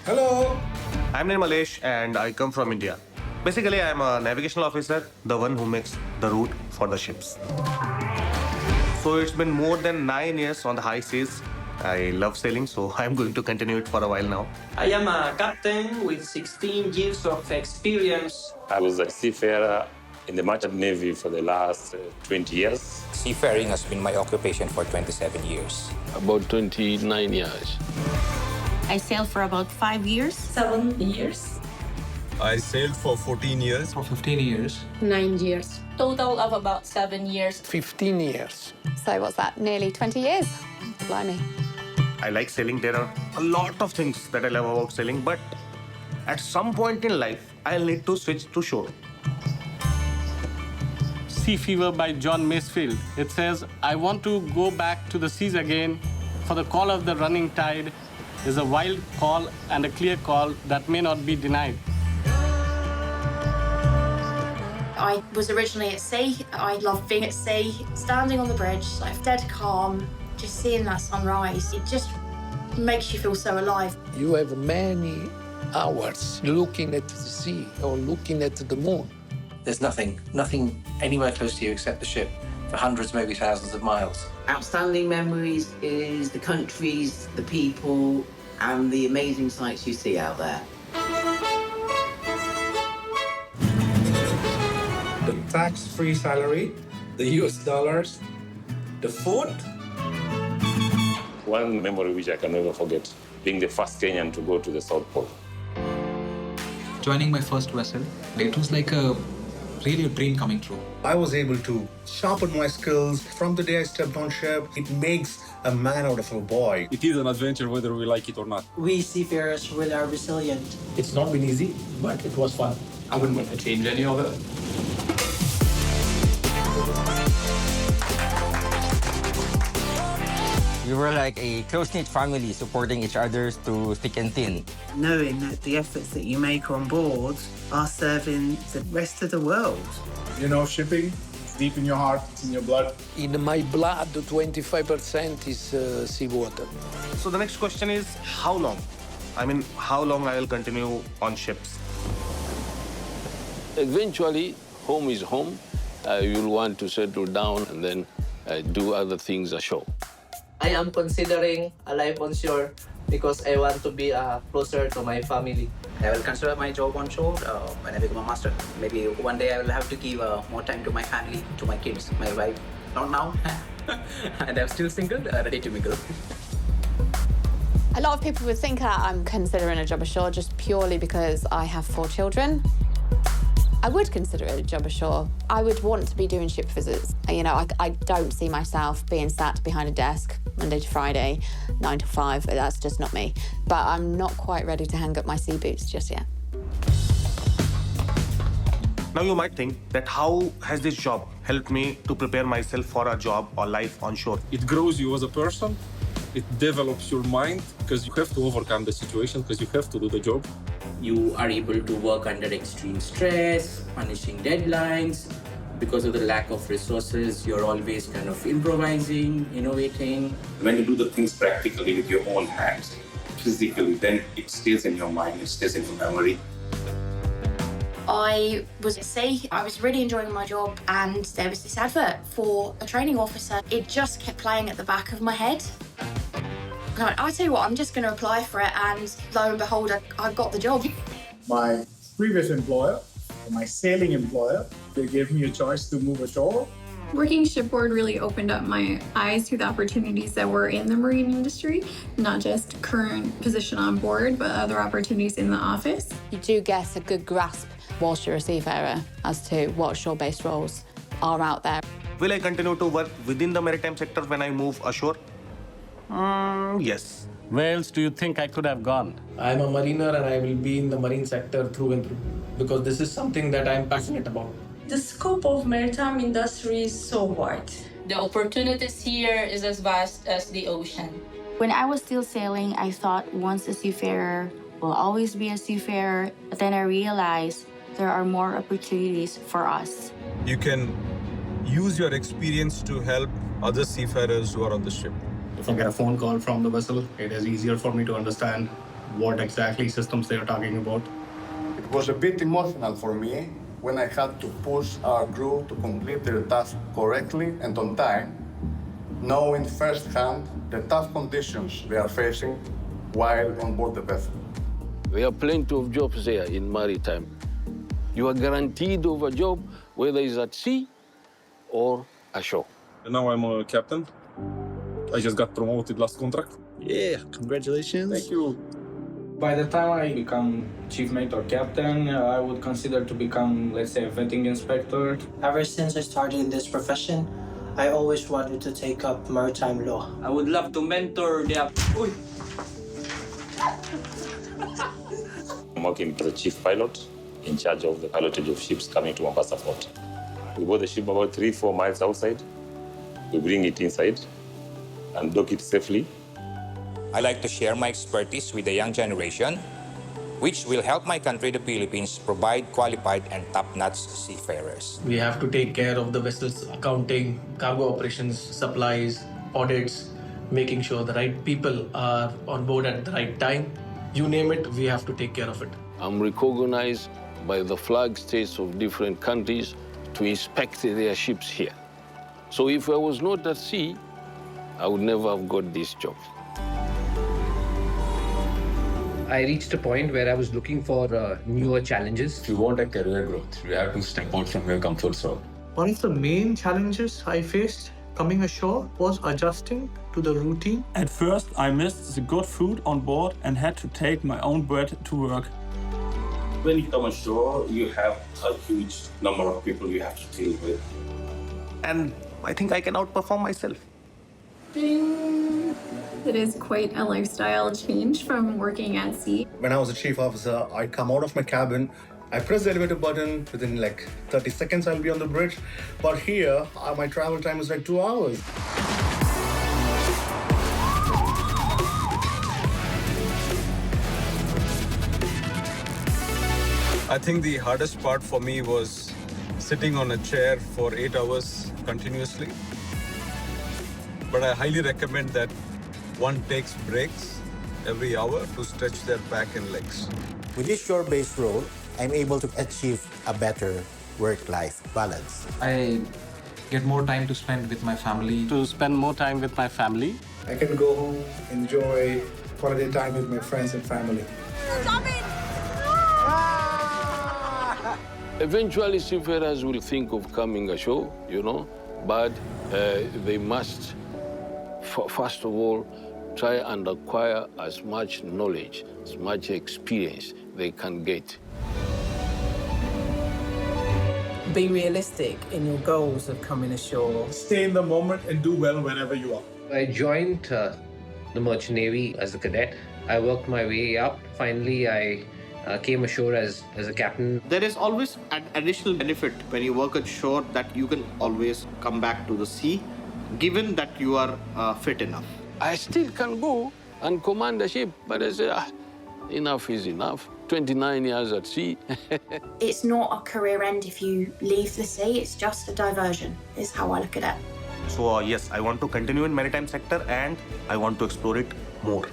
Hello. I'm named Malesh and I come from India. Basically, I'm a navigational officer, the one who makes the route for the ships. So it's been more than 9 years on the high seas. I love sailing, so I'm going to continue it for a while now. I am a captain with 16 years of experience. I was a seafarer in the Merchant Navy for the last 20 years. Seafaring has been my occupation for 27 years. About 29 years. I sailed for about 5 years. 7 years. I sailed for 14 years. For 15 years. 9 years. Total of about 7 years. 15 years. So what's that, nearly 20 years? Blimey. I like sailing. There are a lot of things that I love about sailing, but at some point in life, I'll need to switch to shore. Sea Fever by John Masefield. It says, I want to go back to the seas again, for the call of the running tide is a wild call and a clear call that may not be denied. I was originally at sea. I loved being at sea, standing on the bridge, like dead calm, just seeing that sunrise. It just makes you feel so alive. You have many hours looking at the sea or looking at the moon. There's nothing anywhere close to you except the ship for hundreds, maybe thousands of miles. Outstanding memories is the countries, the people, and the amazing sights you see out there. The tax-free salary, the US dollars, the food. One memory which I can never forget, being the first Kenyan to go to the South Pole. Joining my first vessel, it was like really a dream coming true. I was able to sharpen my skills. From the day I stepped on ship, it makes a man out of a boy. It is an adventure whether we like it or not. We seafarers really are resilient. It's not been easy, but it was fun. I wouldn't want to change any of it. We were like a close-knit family supporting each other through thick and thin. Knowing that the efforts that you make on board are serving the rest of the world. You know, shipping, it's deep in your heart, it's in your blood. In my blood, 25% is seawater. So the next question is, how long? I mean, how long I will continue on ships? Eventually, home is home. You'll want to settle down and then do other things ashore. I am considering a life on shore because I want to be closer to my family. I will consider my job on shore when I become a master. Maybe one day I will have to give more time to my family, to my kids, my wife. Not now. And I'm still single, ready to mingle. A lot of people would think that I'm considering a job ashore just purely because I have 4 children. I would consider it a job ashore. I would want to be doing ship visits. You know, I don't see myself being sat behind a desk Monday to Friday, 9 to 5. That's just not me. But I'm not quite ready to hang up my sea boots just yet. Now you might think that how has this job helped me to prepare myself for a job or life on shore? It grows you as a person. It develops your mind because you have to overcome the situation, because you have to do the job. You are able to work under extreme stress, punishing deadlines. Because of the lack of resources, you're always kind of improvising, innovating. When you do the things practically with your own hands, physically, then it stays in your mind, it stays in your memory. I was at sea. I was really enjoying my job, and there was this advert for a training officer. It just kept playing at the back of my head. I tell you what, I'm just going to apply for it, and lo and behold, I got the job. My previous employer, my sailing employer, they gave me a choice to move ashore. Working shipboard really opened up my eyes to the opportunities that were in the marine industry, not just current position on board, but other opportunities in the office. You do get a good grasp whilst you're a seafarer as to what shore-based roles are out there. Will I continue to work within the maritime sector when I move ashore? Yes. Where else do you think I could have gone? I'm a mariner and I will be in the marine sector through and through because this is something that I'm passionate about. The scope of maritime industry is so wide. The opportunities here is as vast as the ocean. When I was still sailing, I thought once a seafarer will always be a seafarer. But then I realized there are more opportunities for us. You can use your experience to help other seafarers who are on the ship. If I get a phone call from the vessel, it is easier for me to understand what exactly systems they are talking about. It was a bit emotional for me when I had to push our crew to complete their task correctly and on time, knowing firsthand the tough conditions they are facing while on board the vessel. There are plenty of jobs there in maritime. You are guaranteed of a job, whether it's at sea or ashore. And now I'm a captain. I just got promoted last contract. Yeah, congratulations. Thank you. By the time I become chief mate or captain, I would consider to become, let's say, a vetting inspector. Ever since I started in this profession, I always wanted to take up maritime law. I would love to mentor the... I'm working as a chief pilot in charge of the pilotage of ships coming to Mombasa Port. We board the ship about 3-4 miles outside. We bring it inside and dock it safely. I like to share my expertise with the young generation, which will help my country, the Philippines, provide qualified and top-notch seafarers. We have to take care of the vessel's accounting, cargo operations, supplies, audits, making sure the right people are on board at the right time. You name it, we have to take care of it. I'm recognized by the flag states of different countries to inspect their ships here. So if I was not at sea, I would never have got this job. I reached a point where I was looking for newer challenges. If you want a career growth, you have to step out from your comfort zone. One of the main challenges I faced coming ashore was adjusting to the routine. At first, I missed the good food on board and had to take my own bread to work. When you come ashore, you have a huge number of people you have to deal with. And I think I can outperform myself. It is quite a lifestyle change from working at sea. When I was a chief officer, I'd come out of my cabin, I press the elevator button, within like 30 seconds I'll be on the bridge. But here, my travel time is like 2 hours. I think the hardest part for me was sitting on a chair for 8 hours continuously. But I highly recommend that one takes breaks every hour to stretch their back and legs. With this shore-based role, I'm able to achieve a better work-life balance. I get more time to spend with my family. To spend more time with my family. I can go home, enjoy quality time with my friends and family. Eventually, seafarers will think of coming ashore, but they must, first of all, try and acquire as much knowledge, as much experience they can get. Be realistic in your goals of coming ashore. Stay in the moment and do well wherever you are. I joined the Merchant Navy as a cadet. I worked my way up. Finally, I came ashore as a captain. There is always an additional benefit when you work ashore that you can always come back to the sea, given that you are fit enough. I still can go and command a ship, but I say, enough is enough. 29 years at sea. It's not a career end if you leave the sea, it's just a diversion, is how I look at it. So yes, I want to continue in maritime sector and I want to explore it more.